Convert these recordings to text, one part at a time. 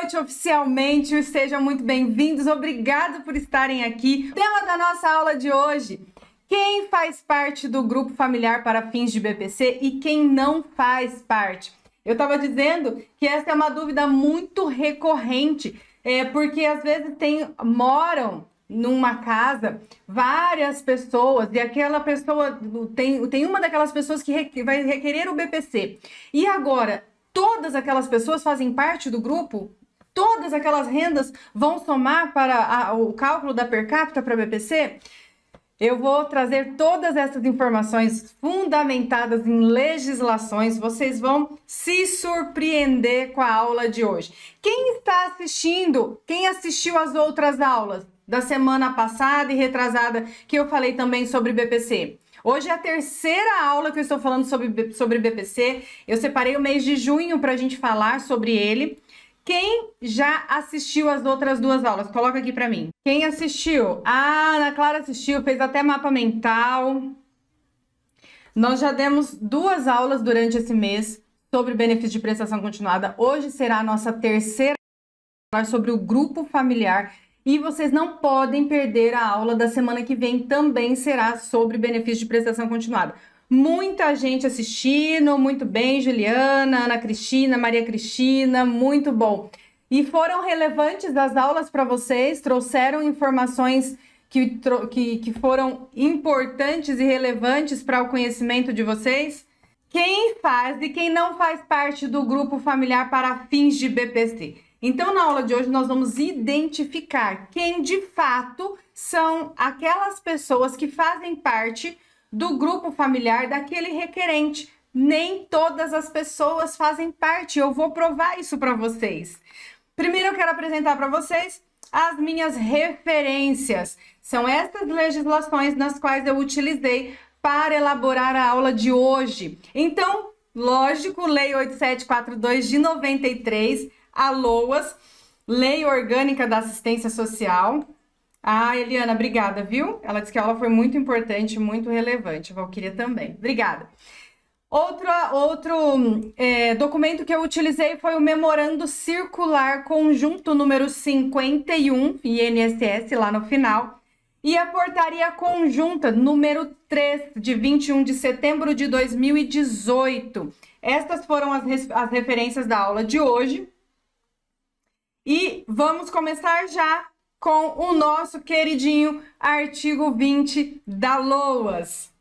noite oficialmente, sejam muito bem-vindos, obrigado por estarem aqui. O tema da nossa aula de hoje, quem faz parte do grupo familiar para fins de BPC e quem não faz parte. Eu estava dizendo que essa é uma dúvida muito recorrente, porque às vezes moram numa casa várias pessoas e aquela pessoa tem uma daquelas pessoas que vai requerer o BPC. E agora, todas aquelas pessoas fazem parte do grupo? Todas aquelas rendas vão somar para o cálculo da per capita para BPC? Eu vou trazer todas essas informações fundamentadas em legislações. Vocês vão se surpreender com a aula de hoje. Quem está assistindo? Quem assistiu às outras aulas da semana passada e retrasada que eu falei também sobre BPC? Hoje é a terceira aula que eu estou falando sobre BPC. Eu separei o mês de junho para a gente falar sobre ele. Quem já assistiu as outras duas aulas? Coloca aqui para mim. Quem assistiu? A Ana Clara assistiu, fez até mapa mental. Nós já demos duas aulas durante esse mês sobre benefício de prestação continuada. Hoje será a nossa terceira aula sobre o grupo familiar. E vocês não podem perder a aula da semana que vem, também será sobre benefício de prestação continuada. Muita gente assistindo, muito bem, Juliana, Ana Cristina, Maria Cristina, muito bom. E foram relevantes as aulas para vocês? Trouxeram informações que foram importantes e relevantes para o conhecimento de vocês? Quem faz e quem não faz parte do grupo familiar para fins de BPC? Então, na aula de hoje, nós vamos identificar quem de fato são aquelas pessoas que fazem parte do grupo familiar daquele requerente. Nem todas as pessoas fazem parte, eu vou provar isso para vocês. Primeiro eu quero apresentar para vocês as minhas referências. São essas legislações nas quais eu utilizei para elaborar a aula de hoje. Então, lógico, Lei 8742 de 93, a LOAS, Lei Orgânica da Assistência Social. Ah, Eliana, obrigada, viu? Ela disse que a aula foi muito importante, muito relevante. Valquíria também. Obrigada. Outro documento que eu utilizei foi o Memorando Circular Conjunto número 51, INSS, lá no final, e a Portaria Conjunta número 3, de 21 de setembro de 2018. Estas foram as referências da aula de hoje. E vamos começar já com o nosso queridinho artigo 20 da LOAS.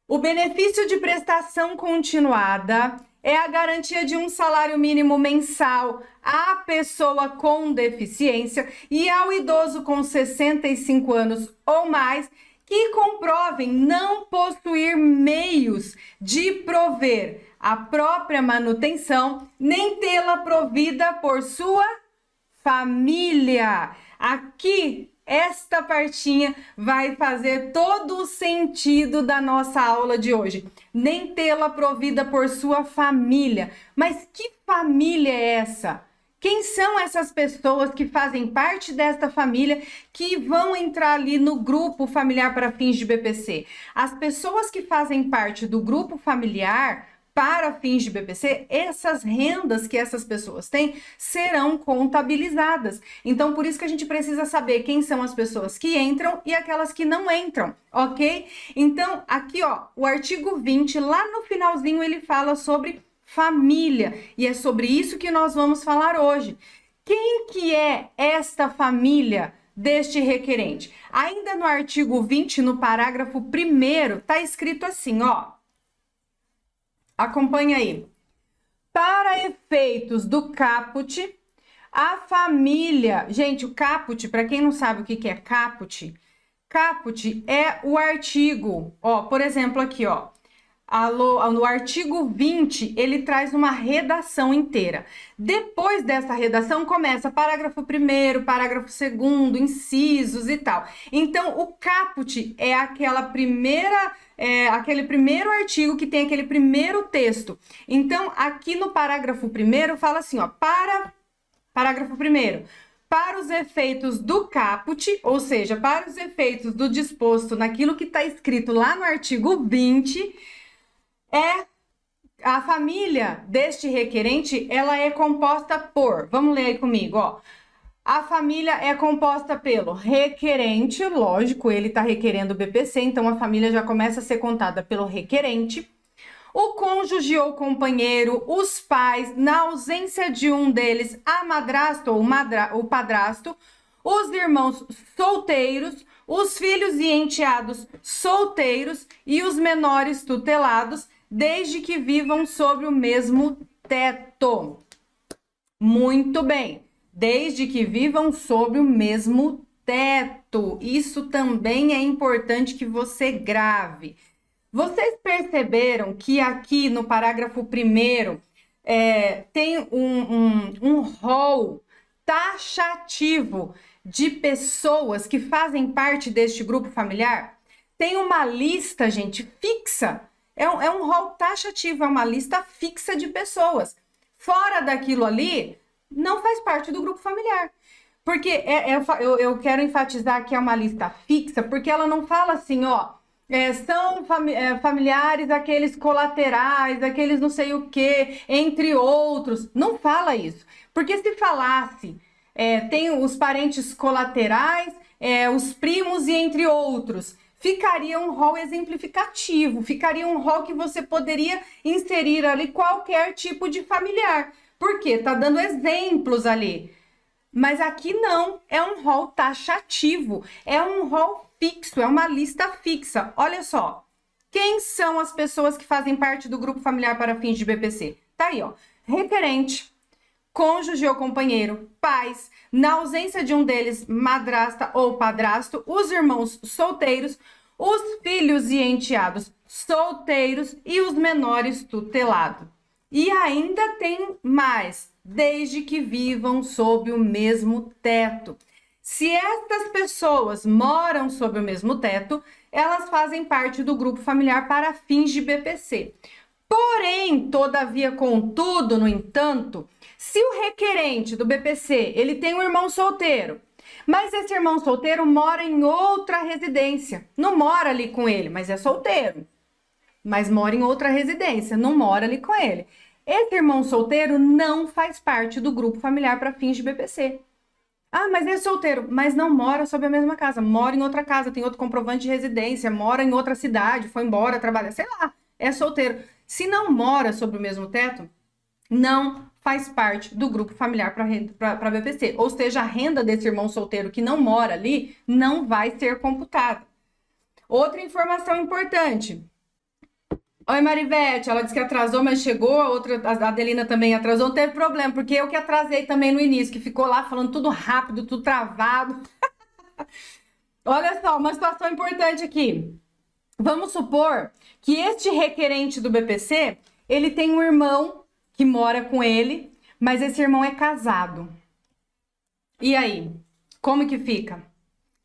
O benefício de prestação continuada é a garantia de um salário mínimo mensal à pessoa com deficiência e ao idoso com 65 anos ou mais que comprovem não possuir meios de prover a própria manutenção, nem tê-la provida por sua família. Aqui, esta partinha vai fazer todo o sentido da nossa aula de hoje. Nem tê-la provida por sua família. Mas que família é essa? Quem são essas pessoas que fazem parte desta família que vão entrar ali no grupo familiar para fins de BPC? As pessoas que fazem parte do grupo familiar para fins de BPC, essas rendas que essas pessoas têm serão contabilizadas. Então, por isso que a gente precisa saber quem são as pessoas que entram e aquelas que não entram, ok? Então, aqui, ó, o artigo 20, lá no finalzinho, ele fala sobre família. E é sobre isso que nós vamos falar hoje. Quem que é esta família deste requerente? Ainda no artigo 20, no parágrafo 1º, tá escrito assim, ó. Acompanha aí. Para efeitos do caput, a família... Gente, o caput, para quem não sabe o que é caput é o artigo, ó, por exemplo, aqui, ó. No artigo 20, ele traz uma redação inteira. Depois dessa redação, começa parágrafo 1º, parágrafo 2º, incisos e tal. Então, o caput é aquele primeiro artigo que tem aquele primeiro texto. Então, aqui no parágrafo 1º, fala assim, ó, parágrafo 1º. Para os efeitos do caput, ou seja, para os efeitos do disposto naquilo que está escrito lá no artigo 20, A família deste requerente, ela é composta por, vamos ler aí comigo, ó. A família é composta pelo requerente, lógico, ele está requerendo o BPC, então a família já começa a ser contada pelo requerente. O cônjuge ou companheiro, os pais, na ausência de um deles, a madrasta ou o padrasto, os irmãos solteiros, os filhos e enteados solteiros e os menores tutelados, desde que vivam sob o mesmo teto. Muito bem, desde que vivam sob o mesmo teto. Isso também é importante que você grave. Vocês perceberam que aqui no parágrafo 1º tem um rol taxativo de pessoas que fazem parte deste grupo familiar? Tem uma lista, gente, fixa. É um rol taxativo, é uma lista fixa de pessoas. Fora daquilo ali, não faz parte do grupo familiar. Porque eu quero enfatizar que é uma lista fixa, porque ela não fala assim, ó, são familiares, aqueles colaterais, aqueles não sei o que, entre outros. Não fala isso. Porque se falasse, tem os parentes colaterais, os primos e entre outros, ficaria um rol exemplificativo, ficaria um rol que você poderia inserir ali qualquer tipo de familiar. Por quê? Tá dando exemplos ali. Mas aqui não, é um rol taxativo, é um rol fixo, é uma lista fixa. Olha só, quem são as pessoas que fazem parte do grupo familiar para fins de BPC? Tá aí, ó, requerente, cônjuge ou companheiro, pais, na ausência de um deles, madrasta ou padrasto, os irmãos solteiros, os filhos e enteados solteiros e os menores tutelados. E ainda tem mais, desde que vivam sob o mesmo teto. Se estas pessoas moram sob o mesmo teto, elas fazem parte do grupo familiar para fins de BPC. Porém, todavia, contudo, no entanto, se o requerente do BPC, ele tem um irmão solteiro, mas esse irmão solteiro mora em outra residência, não mora ali com ele, mas é solteiro, mas mora em outra residência, não mora ali com ele. Esse irmão solteiro não faz parte do grupo familiar para fins de BPC. Ah, mas é solteiro, mas não mora sob a mesma casa, mora em outra casa, tem outro comprovante de residência, mora em outra cidade, foi embora, trabalha, sei lá, é solteiro. Se não mora sob o mesmo teto, não faz parte do grupo familiar para BPC. Ou seja, a renda desse irmão solteiro que não mora ali não vai ser computada. Outra informação importante. Oi, Marivete, ela disse que atrasou, mas chegou. A Adelina também atrasou, não teve problema, porque eu que atrasei também no início, que ficou lá falando tudo rápido, tudo travado. Olha só, uma situação importante aqui. Vamos supor que este requerente do BPC, ele tem um irmão que mora com ele, mas esse irmão é casado. E aí, como que fica?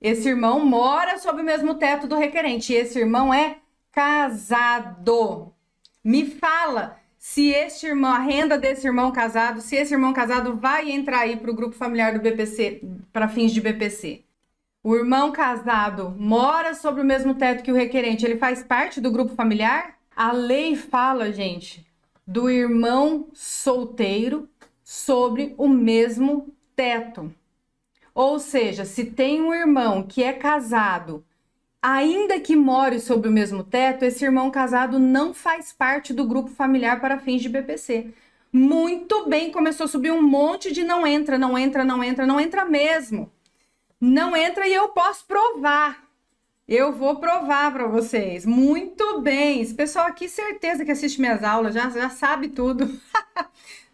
Esse irmão mora sob o mesmo teto do requerente, e esse irmão é casado. Me fala se este irmão, a renda desse irmão casado, se esse irmão casado vai entrar aí para o grupo familiar do BPC, para fins de BPC. O irmão casado mora sobre o mesmo teto que o requerente, ele faz parte do grupo familiar? A lei fala, gente, do irmão solteiro sobre o mesmo teto. Ou seja, se tem um irmão que é casado, ainda que more sob o mesmo teto, esse irmão casado não faz parte do grupo familiar para fins de BPC. Muito bem, começou a subir um monte de não entra mesmo. Não entra e eu posso provar. Eu vou provar para vocês. Muito bem. Esse pessoal aqui, certeza que assiste minhas aulas, já sabe tudo.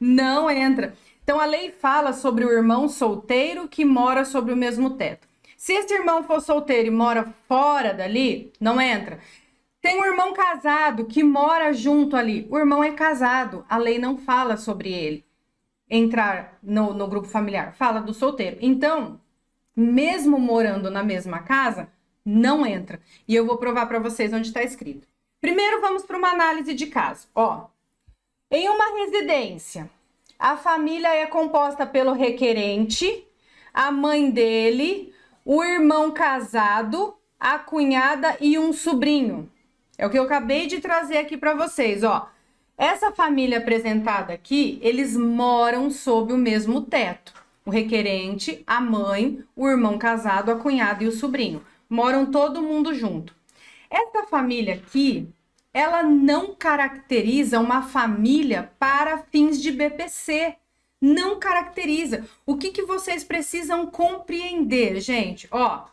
Não entra. Então, a lei fala sobre o irmão solteiro que mora sobre o mesmo teto. Se esse irmão for solteiro e mora fora dali, não entra. Tem um irmão casado que mora junto ali. O irmão é casado. A lei não fala sobre ele entrar no grupo familiar. Fala do solteiro. Então, mesmo morando na mesma casa, não entra. E eu vou provar para vocês onde está escrito. Primeiro, vamos para uma análise de caso. Ó, em uma residência, a família é composta pelo requerente, a mãe dele, o irmão casado, a cunhada e um sobrinho. É o que eu acabei de trazer aqui para vocês, ó. Essa família apresentada aqui, eles moram sob o mesmo teto. O requerente, a mãe, o irmão casado, a cunhada e o sobrinho. Moram todo mundo junto. Essa família aqui, ela não caracteriza uma família para fins de BPC. Não caracteriza. O que vocês precisam compreender, gente? Ó,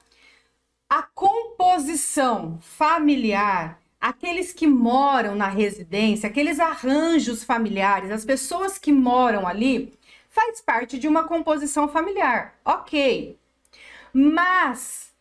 a composição familiar, aqueles que moram na residência, aqueles arranjos familiares, as pessoas que moram ali, faz parte de uma composição familiar, ok. Mas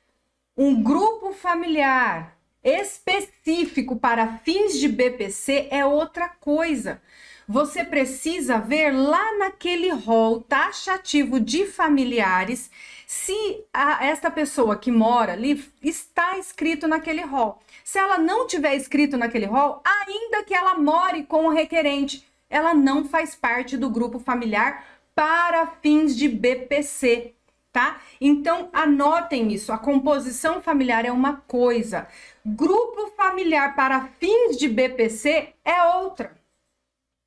um grupo familiar específico para fins de BPC é outra coisa. Você precisa ver lá naquele rol taxativo de familiares se esta pessoa que mora ali está escrito naquele rol. Se ela não tiver escrito naquele rol, ainda que ela more com o requerente, ela não faz parte do grupo familiar para fins de BPC, tá? Então, anotem isso. A composição familiar é uma coisa. Grupo familiar para fins de BPC é outra.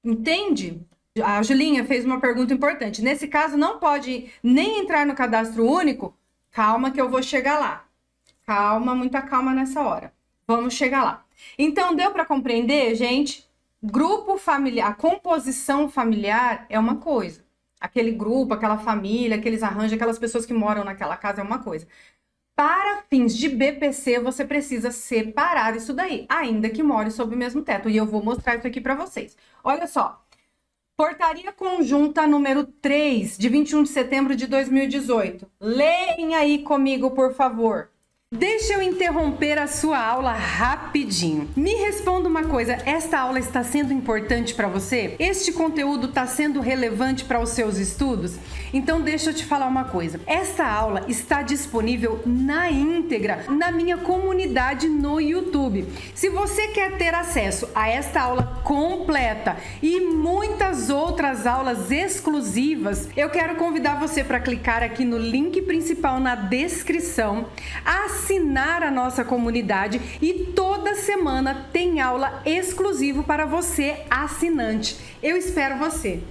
Entende? A Julinha fez uma pergunta importante. Nesse caso, não pode nem entrar no cadastro único. Calma que eu vou chegar lá. Calma, muita calma nessa hora. Vamos chegar lá. Então, deu para compreender, gente? Grupo familiar, a composição familiar é uma coisa. Aquele grupo, aquela família, aqueles arranjos, aquelas pessoas que moram naquela casa é uma coisa. Para fins de BPC, você precisa separar isso daí, ainda que more sob o mesmo teto. E eu vou mostrar isso aqui para vocês. Olha só. Portaria Conjunta número 3, de 21 de setembro de 2018. Leem aí comigo, por favor. Deixa eu interromper a sua aula rapidinho. Me responda uma coisa, esta aula está sendo importante para você? Este conteúdo está sendo relevante para os seus estudos? Então deixa eu te falar uma coisa. Esta aula está disponível na íntegra na minha comunidade no YouTube. Se você quer ter acesso a esta aula completa e muitas outras aulas exclusivas, eu quero convidar você para clicar aqui no link principal na descrição, assinar a nossa comunidade e toda semana tem aula exclusiva para você assinante. Eu espero você!